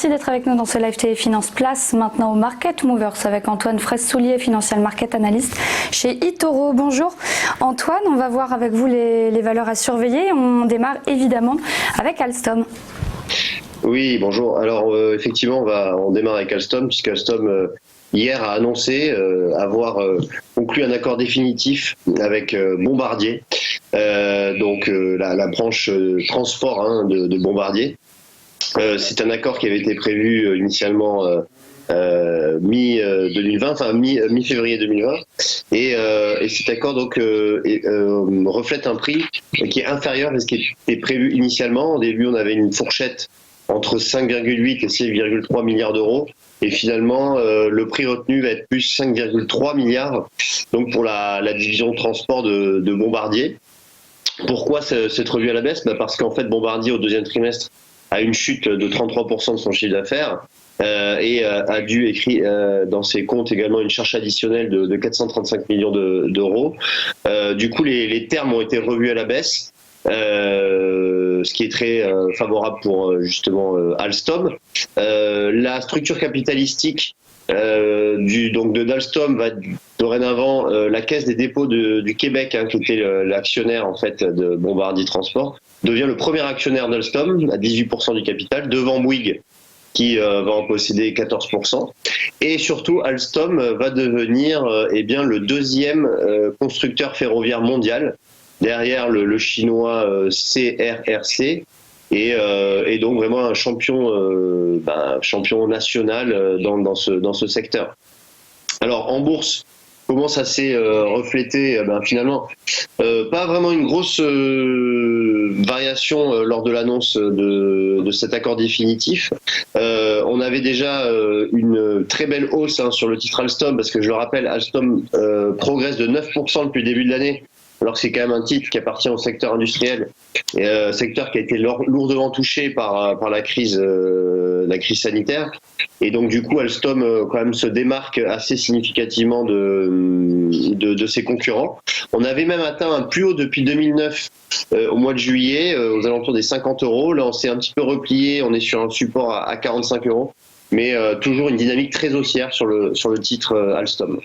Merci d'être avec nous dans ce live télé Finance. Place maintenant au Market Movers avec Antoine Fraisse-Soulier, Financial Market Analyst chez eToro. Bonjour Antoine, on va voir avec vous les valeurs à surveiller. On démarre évidemment avec Alstom. Oui, bonjour. Alors effectivement, on démarre avec Alstom, puisque Alstom hier a annoncé avoir conclu un accord définitif avec Bombardier, donc la branche transport de Bombardier. C'est un accord qui avait été prévu initialement mi-2020, enfin mi-février 2020, et cet accord donc reflète un prix qui est inférieur à ce qui était prévu initialement. Au début, on avait une fourchette entre 5,8 et 6,3 milliards d'euros. Et finalement, le prix retenu va être plus 5,3 milliards donc pour la division de transport de Bombardier. Pourquoi cette revue à la baisse? Parce qu'en fait, Bombardier, au deuxième trimestre, a une chute de 33% de son chiffre d'affaires et a dû écrire dans ses comptes également une charge additionnelle de 435 millions d'euros. Du coup, les termes ont été revus à la baisse. Ce qui est très favorable pour justement Alstom. La structure capitalistique d'Alstom va dorénavant la Caisse des dépôts du Québec, qui était l'actionnaire en fait de Bombardier Transport, devient le premier actionnaire d'Alstom à 18% du capital, devant Bouygues qui va en posséder 14%. Et surtout, Alstom va devenir le deuxième constructeur ferroviaire mondial, derrière le chinois CRRC, et donc vraiment un champion national dans ce secteur. Alors en bourse, comment ça s'est reflété? Finalement, pas vraiment une grosse variation lors de l'annonce de cet accord définitif. On avait déjà une très belle hausse sur le titre Alstom, parce que je le rappelle, Alstom progresse de 9% depuis le début de l'année, alors que c'est quand même un titre qui appartient au secteur industriel, secteur qui a été lourdement touché par la crise sanitaire. Et donc du coup, Alstom quand même se démarque assez significativement de ses concurrents. On avait même atteint un plus haut depuis 2009 au mois de juillet, aux alentours des 50 euros. Là, on s'est un petit peu replié, on est sur un support à 45 euros, mais toujours une dynamique très haussière sur le titre Alstom.